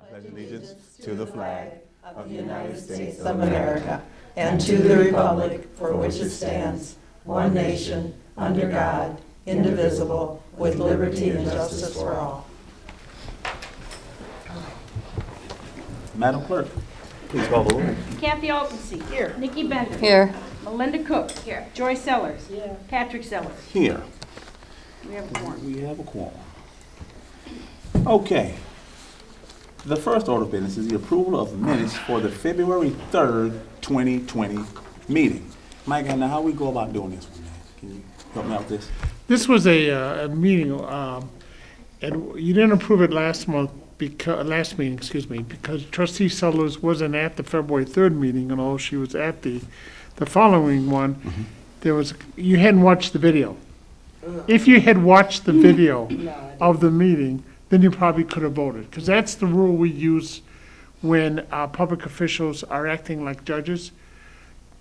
pledge allegiance to the flag of the United States of America, and to the republic for which it stands, one nation, under God, indivisible, with liberty and justice for all. Madam Clerk, please call the roll. Kathy Altonsi. Here. Nikki Bender. Here. Melinda Cook. Here. Joy Sellers. Here. Patrick Sellers. Here. We have a quorum. We have a quorum. Okay. The first order of business is the approval of minutes for the February 3rd, 2020 meeting. Mike, now how we go about doing this one, man? Can you help me out with this? This was a meeting, and you didn't approve it last meeting, because Trustee Sellers wasn't at the February 3rd meeting, and although she was at the following one, you hadn't watched the video. If you had watched the video of the meeting, then you probably could have voted, because that's the rule we use when public officials are acting like judges.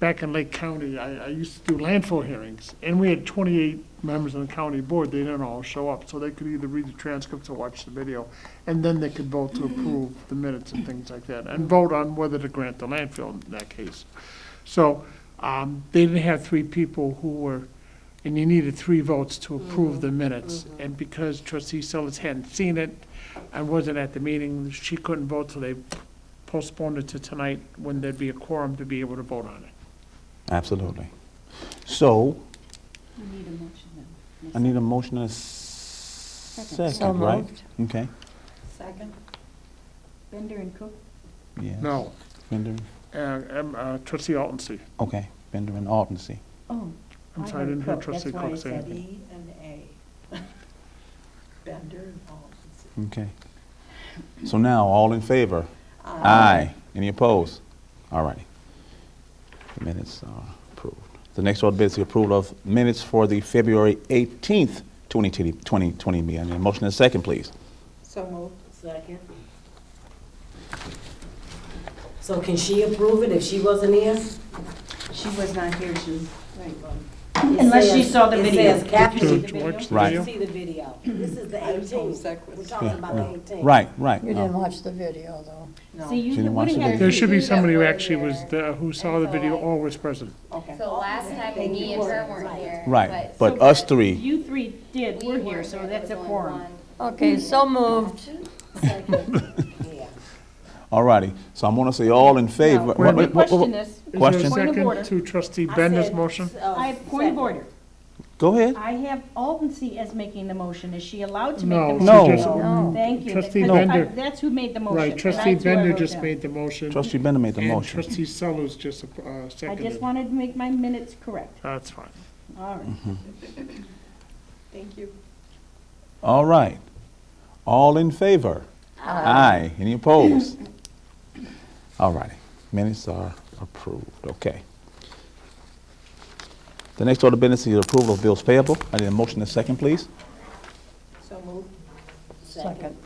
Back in Lake County, I used to do landfill hearings, and we had 28 members on the county board. They didn't all show up, so they could either read the transcripts or watch the video, and then they could vote to approve the minutes and things like that, and vote on whether to grant the landfill in that case. So they didn't have three people who were, and you needed 3 votes to approve the minutes. And because Trustee Sellers hadn't seen it and wasn't at the meeting, she couldn't vote, so they postponed it to tonight when there'd be a quorum to be able to vote on it. Absolutely. So, We need a motion then. I need a motion and a second, So right? moved. Okay. Second? Bender and Cook. Yes. No, Bender. Trustee Altonsi. Okay. Bender and Altonsi. Oh. I'm sorry, I didn't hear Trustee Cook say anything. E and A. Bender and Altonsi. Okay. So now, all in favor? Aye. Any opposed? All righty. The minutes are approved. The next order of business is the approval of minutes for the February 18th, 2020 meeting. I need a motion and a second, please. So moved. Second. So can she approve it if she wasn't here? She was not here, unless she saw the video. It says Kathy. To See the video? watch the Right. video? See the video. This is the 18th. We're talking about the 18th. Right, right. You didn't watch the video, though. See, you She didn't watch wouldn't the have. There should be somebody who actually was there, who saw the video or was present. Okay. So last time me and her weren't here. Right, but us three, You 3 did, we we're weren't here, so there. that's a There was only quorum. one. Okay, so moved. Yeah. all righty. So I'm gonna say all in favor. Now, Wait, the wait, question is, Is there Question? a Point of second order. to Trustee I Bender's said, motion? I have point of order. Go ahead. I have Altonsi as making the motion. Is she allowed to make the No, motion? she just, No. Thank you. Trustee Because Bender. that's who made the motion. right, and Trustee that's who I Bender wrote just down. made the motion. Trustee Bender made the And motion. Trustee Sellers just I seconded. just wanted to make my minutes correct. That's fine. All right. Thank you. All right. All in favor? Aye. Any opposed? All righty. Minutes are approved. Okay. The next order of business is the approval of bills payable. I need a motion and a second, please. So moved. Second.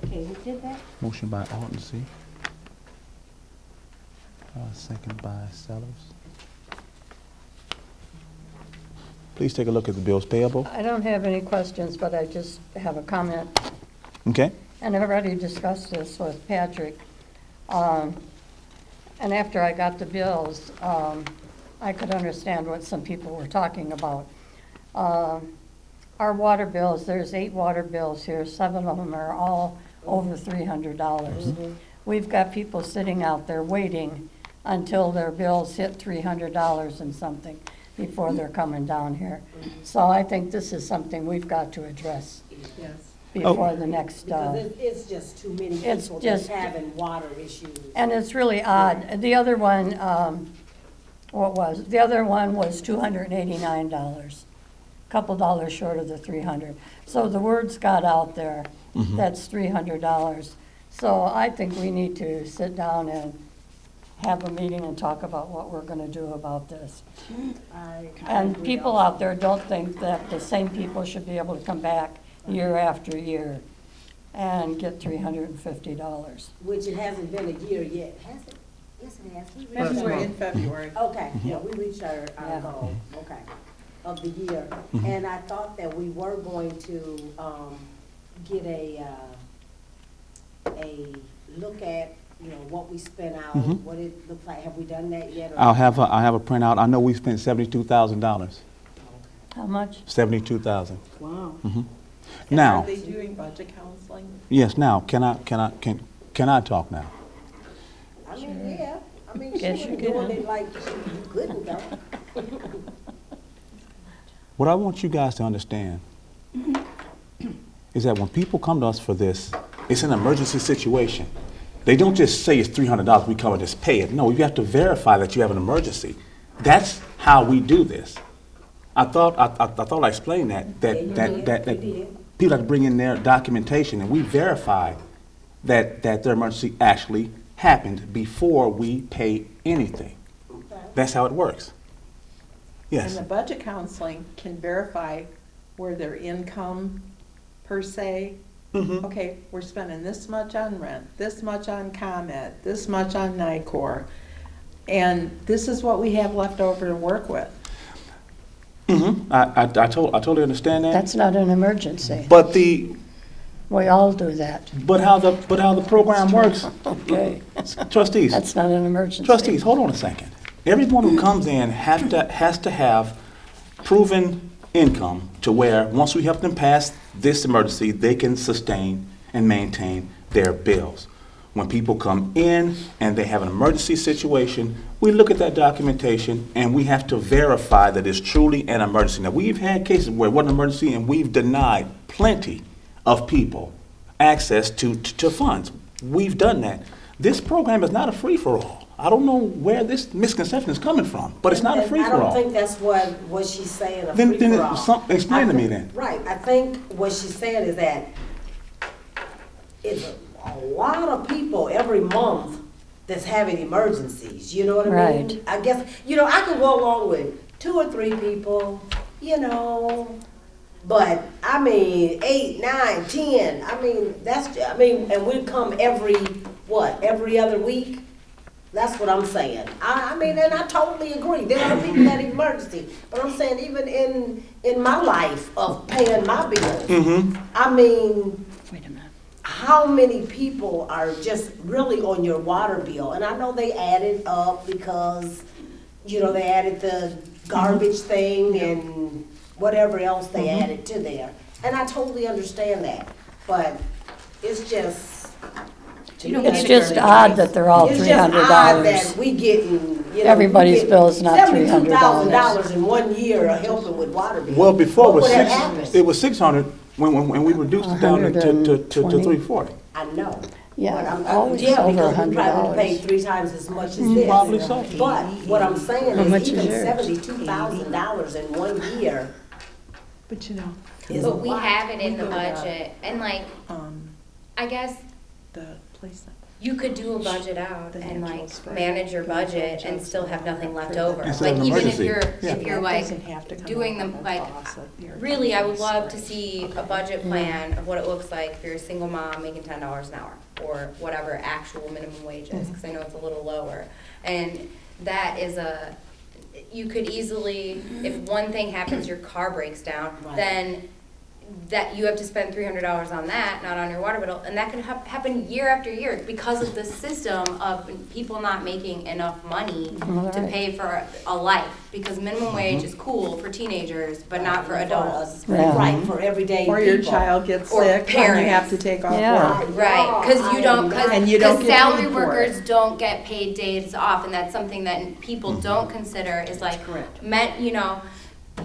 Okay, who did that? Motion by Altonsi. Second by Sellers. Please take a look at the bills payable. I don't have any questions, but I just have a comment. Okay? And I've already discussed this with Patrick. And after I got the bills, I could understand what some people were talking about. Our water bills, there's 8 water bills here, 7 of them are all over $300. We've got people sitting out there waiting until their bills hit $300 and something before they're coming down here. So I think this is something we've got to address Yes. before the next, Because it's just too many it's people just- just having water issues. and it's really odd. The other one, the other one was $289, couple dollars short of the 300. So the word's got out there, that's $300. So I think we need to sit down and have a meeting and talk about what we're gonna do about this. I And agree people also. out there don't think that the same people should be able to come back year after year and get $350. Which it hasn't been a year yet, has it? Yes, it has. We reached February. our- In February. Okay, yeah, we reached our Yeah. goal, okay, of the year. And I thought that we were going to, get a look at, what we spent out, what it looks like? Have we done that yet? Or- I have a printout. I know we spent $72,000. How much? 72,000. Wow. Now, Are they doing budget counseling? yes. Now, can I talk now? I mean, yeah. I mean, she Guess wasn't you doing can. it like you couldn't though. What I want you guys to understand is that when people come to us for this, it's an emergency situation. They don't just say it's $300, we come and just pay it. No, you have to verify that you have an emergency. That's how we do this. I thought I explained that people have to bring in their documentation, and we verify that their emergency actually happened before we pay anything. That's how it works. Yes. And the budget counseling can verify where their income per se. Okay, we're spending this much on rent, this much on ComEd, this much on NICOR, and this is what we have left over to work with. I totally understand that. That's not an emergency. But We all do that. how the program works, Okay. trustees. That's not an emergency. Trustees, hold on a second. Everyone who comes in has to have proven income to where once we help them pass this emergency, they can sustain and maintain their bills. When people come in and they have an emergency situation, we look at that documentation and we have to verify that it's truly an emergency. Now, we've had cases where it wasn't an emergency and we've denied plenty of people access to funds. We've done that. This program is not a free-for-all. I don't know where this misconception is coming from, but it's not a And free-for-all. I don't think that's what she's saying, a Then free-for-all. explain to me I think- then. Right, I think what she's saying is that it's a lot of people every month that's having emergencies, you know what I mean? Right. I guess, I could go along with 2 or 3 people, but I mean, 8, 9, 10, and we come every other week? That's what I'm saying. I mean, and I totally agree. There are people that emergency, but I'm saying even in my life of paying my bills, I mean, Wait a minute. how many people are just really on your water bill? And I know they added up because, they added the garbage thing and whatever else they added to there. And I totally understand that, but it's just. It's just odd that they're all It's just odd that $300. we getting, Everybody's bill is not $300. $72,000 in 1 year of helping with water bills. Well, before What it was would have six, happened? it was 600 when we reduced it down to 120. 340. I know. Yeah, But I'm- always yeah, over because we probably $100. paid 3 times as much as this. Probably so. But what I'm saying How much is is even yours? $72,000 in 1 year But is a But we lot. have it in the We go to, budget, and I guess the place. you could do a budget out The and natural spring. manage your budget and still have nothing left over. Instead of Like an even if emergency. you're, Yeah. if you're That like doesn't have to come doing out them, of the like, faucet here. really, I would love to see a budget plan of what it looks like if you're a single mom making $10 an hour or whatever actual minimum wage is, because I know it's a little lower. And that is you could easily, if one thing happens, your car breaks down, Right. then that you have to spend $300 on that, not on your water bill, and that could happen year after year because of the system of people not making enough money to Right. pay for a life. Because minimum wage is cool for teenagers, but not for adults. Yeah. Right, for everyday people. Or your child gets Or sick and you parents. have to take off Yeah. work. Right, because you don't, And you don't because get salary paid for workers it. don't get paid days off, and that's something that people don't consider is like, Correct.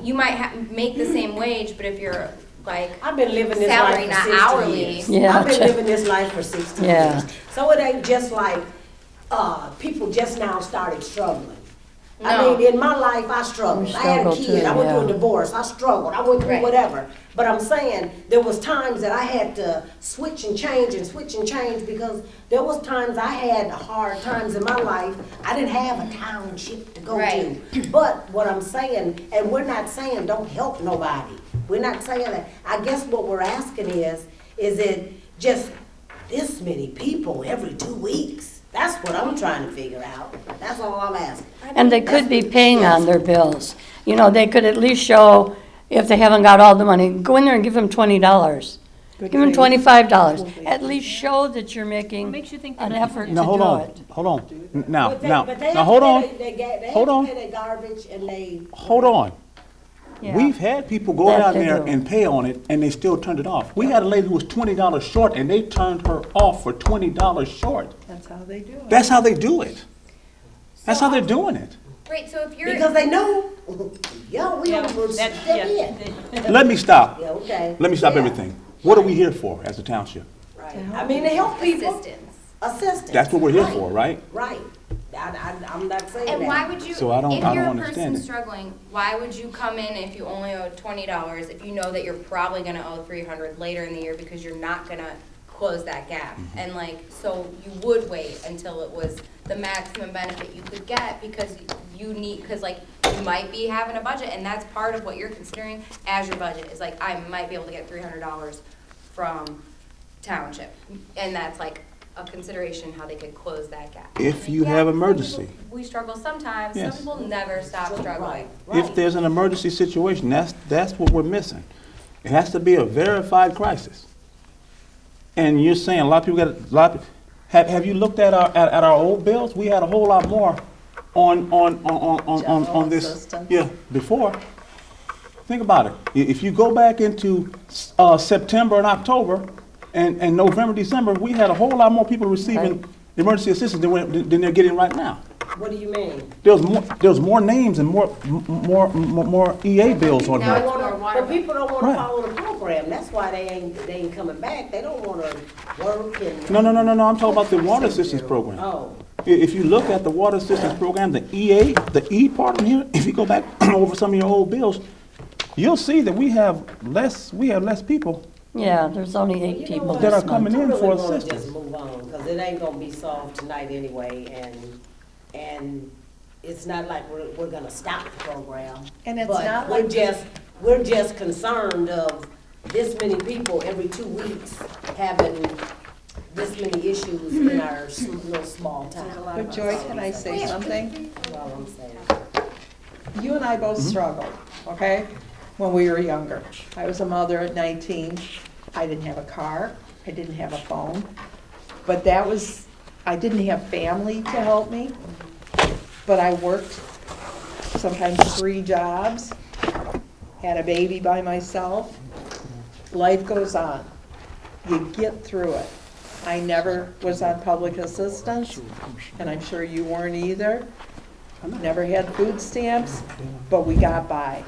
you might make the same wage, but if you're like, I've been living this salary, life not for 60 hourly. years. Yeah. I've been living this life for 60 Yeah. years. So it ain't just like, people just now started struggling. I No. mean, in my life, I struggled. We I had a struggled kid, too, I went through a yeah. divorce, I struggled, I went through Right. whatever. But I'm saying, there was times that I had to switch and change because there was times I had hard times in my life. I didn't have a township to go Right. to. But what I'm saying, and we're not saying don't help nobody. We're not saying that. I guess what we're asking is it just this many people every 2 weeks? That's what I'm trying to figure out. That's all I'm asking. And they could be paying on their bills. They could at least show, if they haven't got all the money, go in there and give them $20. Good Give them faith. $25. At least show that you're making What makes you think an they're effort to Now, hold do on, it. hold on. But they Now, have hold to on, pay they hold have on. to pay their garbage and they. hold on. Yeah. We've had people go That down they there do. and pay on it, and they still turned it off. We had a lady who was $20 short, and they turned her off for $20 short. That's how they do it. That's how they do it. That's how they're doing it. Right, so if you're. Because they know, yo, we Yeah, don't that- step yeah. in. Let me stop. Yeah, okay. Let me stop Yeah. everything. What are we here for as a township? Right. I mean, to help people. Assistance. Assistance. That's what we're here for, right? Right. I'm not saying that. And why would you, So I don't if you're a understand person it. struggling, why would you come in if you only owe $20 if you know that you're probably gonna owe $300 later in the year because you're not gonna close that gap? Mm-hmm. And like, so you would wait until it was the maximum benefit you could get because you need, cause like, you might be having a budget and that's part of what you're considering as your budget, is like, I might be able to get $300 from township. And that's like a consideration how they could close that gap. If you Yeah, have some emergency. people- We struggle sometimes, some Yes. people never stop struggling. If there's an emergency situation, that's what we're missing. It has to be a verified crisis. And you're saying a lot of people got, a lot of, have you looked at our old bills? We had a whole lot more on General this. assistance. Yeah, before. Think about it. If you go back into September and October and November, December, we had a whole lot more people receiving emergency assistance than they're getting right now. What do you mean? There's more names and more EA bills on Now here. it's more water. But people don't wanna Right. follow the program, that's why they ain't coming back, they don't wanna work and. No, I'm talking about the water assistance program. Oh, If you look at the water assistance program, the EA, the E part in here, if you go back over some of your old bills, you'll see that we have less people. Yeah, there's only 8 you know people what? That are this coming month. in I for really wanna assistance. just move on, cause it ain't gonna be solved tonight anyway, and it's not like we're gonna stop the program. And it's But not we're like- we're just concerned of this many people every 2 weeks having this many issues in our little small town. But Joy, can I say something? That's all I'm saying. You and I both struggled, okay, when we were younger. I was a mother at 19. I didn't have a car. I didn't have a phone. But I didn't have family to help me. But I worked sometimes 3 jobs, had a baby by myself. Life goes on. You get through it. I never was on public assistance, and I'm sure you weren't either. Never had food stamps, but we got by.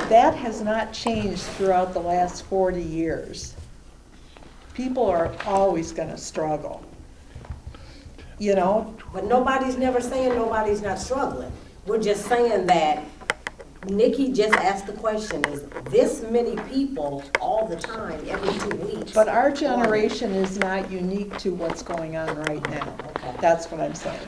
That has not changed throughout the last 40 years. People are always gonna struggle. You know, But nobody's never saying nobody's not struggling. We're just saying that Nikki just asked the question, is this many people all the time, every 2 weeks? but our generation is not unique to what's going on right now. Okay. That's what I'm saying.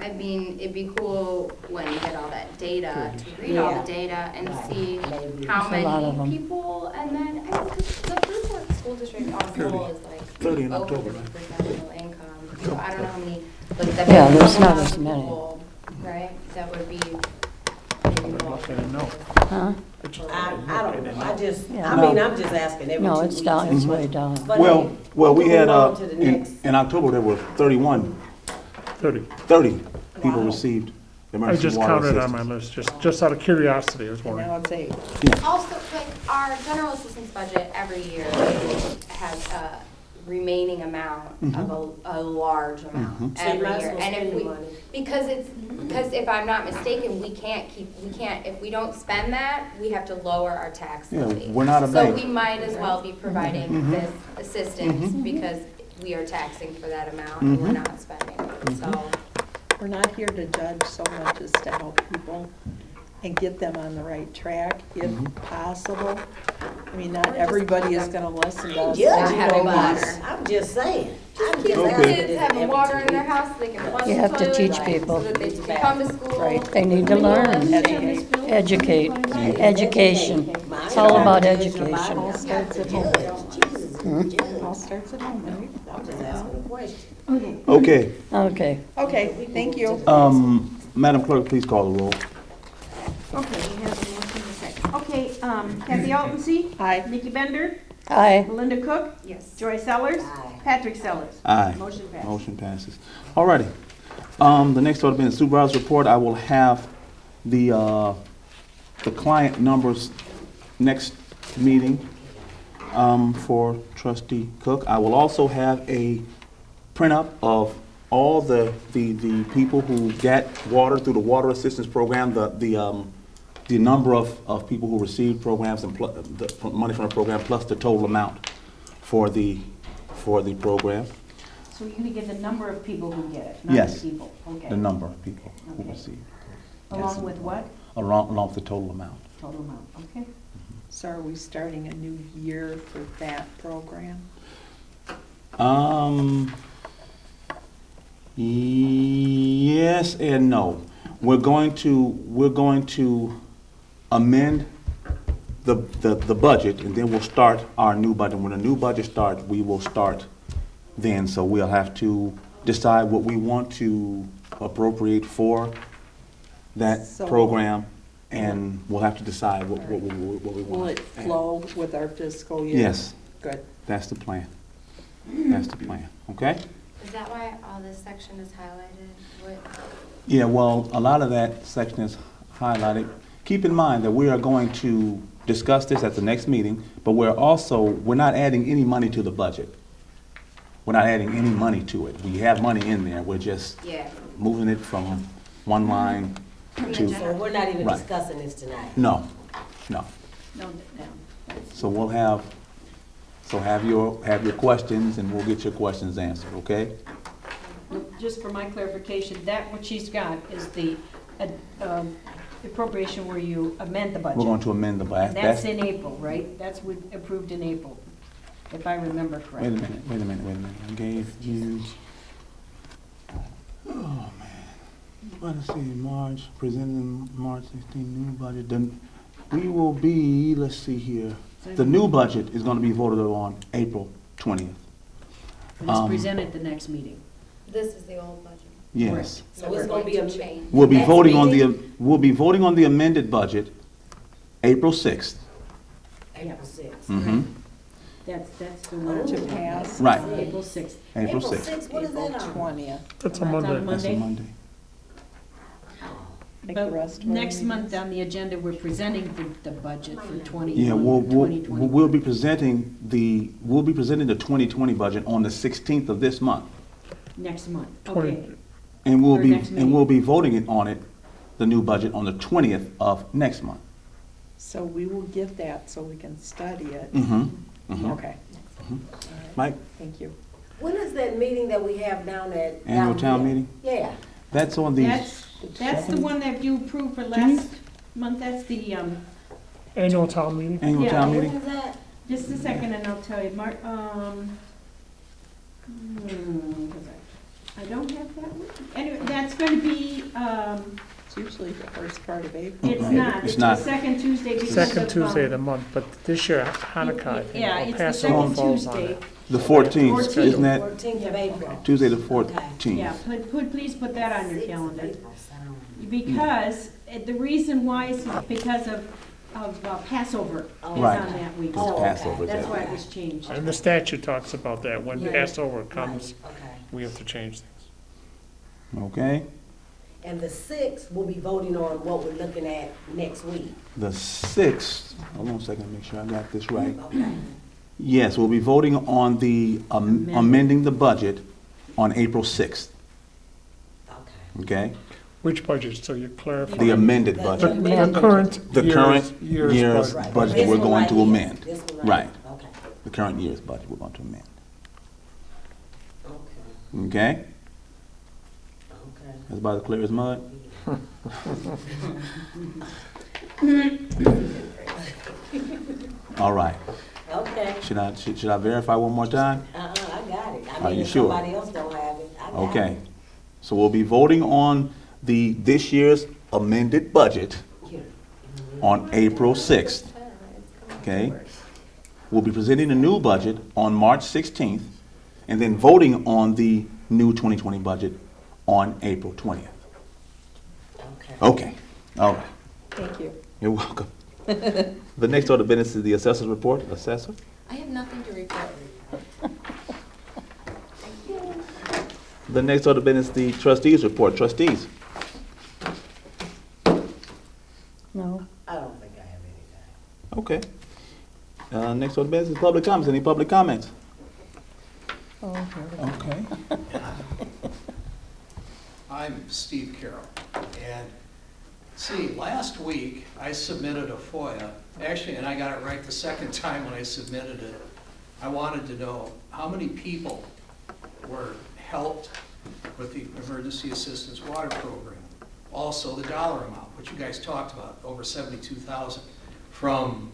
I mean, it'd be cool when you get all that data, to read all Yeah. the data and Right. see Maybe. how There's a lot of many 'em. people, and then, I mean, 'cause the Freeport School District also is like 30 in over October, 50% of middle income. So I don't know how many, like, that Yeah, would be there's a not lot of as many. people, right? That would be maybe more. Huh? I don't know, Yeah. I'm just asking every 2 No, weeks. it's down, it's way down. But Well, hey, we can had, move on to the next. in October, there were 30 people Wow. received I emergency just water counted on my assistance. list, just out of curiosity, I was And wondering. now it's 8. Also, like, our general assistance budget every year has a remaining amount of a large amount So you every might as year. well And spend if the we, money. because if I'm not mistaken, we can't, if we don't spend that, we have to lower our tax Yeah, levy. we're not a So bank. we might as well be providing this assistance because we are taxing for that amount and we're not spending it, so. We're not here to judge so much as to help people and get them on the right track if possible. I mean, not everybody is gonna listen to us. Judging having nobody, water. I'm just saying. I'm Keep just the Okay. asking kids this having every water 2 in their weeks. house, so they can flush You the have to toilet, teach so people. that they can come to school. Right. They need to learn, Educate. educate, education. It's all about education. All starts at home. All starts at home, right? I'm just asking a question. Okay, Okay. Okay, thank you. Madam Clerk, please call the roll. Okay, we have a motion and a second. Okay, Kathy Altonsi? Aye. Nikki Bender? Aye. Melinda Cook, Yes. Joy Sellers, Aye. Patrick Sellers. Aye. Motion passed. Motion passes. All righty. The next order being the supervisor's report, I will have the client numbers next meeting for trustee Cook. I will also have a print-up of all the people who get water through the water assistance program, the number of people who received programs and the money from the program, plus the total amount for the program. So you're gonna get the number of people who get it, not Yes. the people? Okay. The number of people who Okay. received. Along with what? Along with the total amount. Total amount, okay. So are we starting a new year for that program? Yes and no. We're going to amend the budget, and then we'll start our new budget. When the new budget starts, we will start then. So we'll have to decide what we want to appropriate for that So- program, and we'll have to decide what we want. Will it flow with our fiscal year? Yes, Good. that's the plan. That's the plan, okay? Is that why all this section is highlighted? What? Yeah, well, a lot of that section is highlighted. Keep in mind that we are going to discuss this at the next meeting, but we're not adding any money to the budget. We're not adding any money to it. We have money in there, we're just Yeah. moving it from one line to, So we're not even Right. discussing this tonight. no. No, no. So we'll have your questions, and we'll get your questions answered, okay? Just for my clarification, that what she's got is the appropriation where you amend the budget. We're going to amend the budget. That's in April, right? That's approved in April, if I remember Wait a correctly. minute. I gave you, oh, man. Let's see, March, presenting March 16 new budget. Then we will be, let's see here. The new budget is going to be voted on April 20th. And it's Um, presented at the next meeting. This is the old budget. Yes. So it's gonna be a change. We'll be Next voting on meeting? we'll be voting on the amended budget April 6th. April 6th. Mm-hmm. That's the one To pass? Right. April 6th. April 6th. What is April that on? 20th, That's a That's on Monday. That's a Monday. Monday. like the rest of our Next month meetings. on the agenda, we're presenting the budget for Yeah, 2020. we'll be presenting the 2020 budget on the 16th of this month. Next month, 20. okay. And we'll Or be, next and meeting. we'll be voting on it, the new budget, on the 20th of next month. So we will get that so we can study it. Mm-hmm. Mm-hmm. Okay. Mike, Thank you. When is that meeting that we have down at? annual down town here? meeting? Yeah. That's on the, That's the one that you approved for last month, that's the, Annual town meeting. annual Yeah. town When meeting? is that? just a second and I'll tell you, Mark, I don't have that one. Anyway, that's gonna be, It's usually the first part of April. it's Right. not, It's it's the not. second Tuesday because of. Second Tuesday of the month, but this year Hanukkah, I think, Yeah, or it's the Passover second falls on Tuesday. it. The 14th, isn't that 14th of April. Tuesday the Yeah, 14th? please put that on your calendar. April sound. Because, the reason why is because of Passover is on Right. that week. It's So Passover, that's that why week. it was changed. And the statute talks about that, when Yeah. Passover comes, Right, okay. we have to change things. Okay? And the 6th, we'll be voting on what we're looking at next week. The 6th, hold on a second, make sure I got this right. Okay. Yes, we'll be voting on the amending the budget on April 6th, Okay. okay? Which budget, so you're clarifying? The amended The- The budget. the current The current year's year's budget. budget This we're one going right to here. amend. This one Right. here. Okay. The current year's budget we're going to amend, Okay. okay? Okay. That's about as clear as mud? All right. Okay. Should I verify one more time? I got it. I Are mean, you if sure? somebody else don't have it, I got it. Okay. So we'll be voting on this year's amended budget Yeah. on April 6th, okay? We'll be presenting the new budget on March 16th, and then voting on the new 2020 budget on April 20th. Okay. Okay, all right. Thank you. You're welcome. The next order of business is the assessor's report. Assessor? I have nothing to report. The next order of business, the trustees report. Trustees? No? I don't think I have anything. Okay. Next order of business is public comments. Any public comments? Oh, here we go. Okay. I'm Steve Carroll, and see, last week I submitted a FOIA, actually, and I got it right the second time when I submitted it. I wanted to know how many people were helped with the Emergency Assistance Water Program. Also, the dollar amount, which you guys talked about, over 72,000, from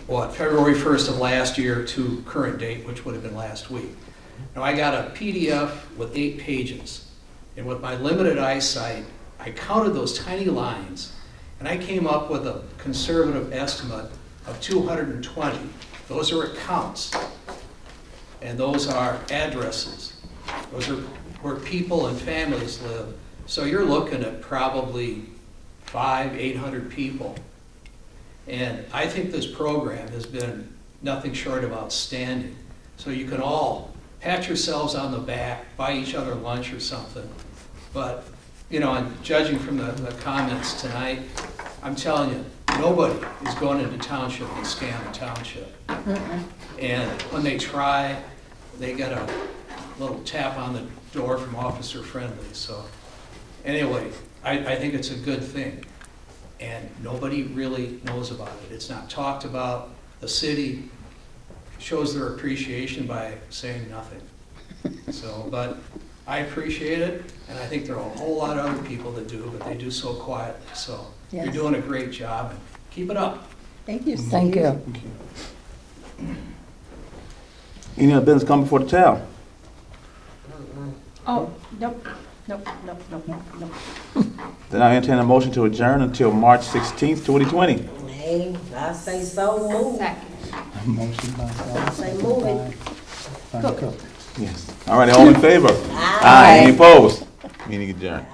what, February 1st of last year to current date, which would have been last week. Now, I got a PDF with 8 pages. And with my limited eyesight, I counted those tiny lines, and I came up with a conservative estimate of 220. Those are accounts, and those are addresses. Those are where people and families live. So you're looking at probably 500-800 people. And I think this program has been nothing short of outstanding. So you can all pat yourselves on the back, buy each other lunch or something. But, you know, and judging from the comments tonight, I'm telling you, nobody is going into township and scam a township. And when they try, they get a little tap on the door from Officer Friendly. So anyway, I think it's a good thing. And nobody really knows about it. It's not talked about. The city shows their appreciation by saying nothing. So, but I appreciate it, and I think there are a whole lot of other people that do, but they do so quietly. So you're Yes. doing a great job, and keep it up. Thank you, Steve. Thank you. Any other business come before the town? Oh, nope, nope, nope, nope, nope. Then I entertain a motion to adjourn until March 16th, 2020. Hey, I say so, move. Second. Motion by Say move it. Yes. All right, all in favor? Aye. Any opposed? Meeting adjourned.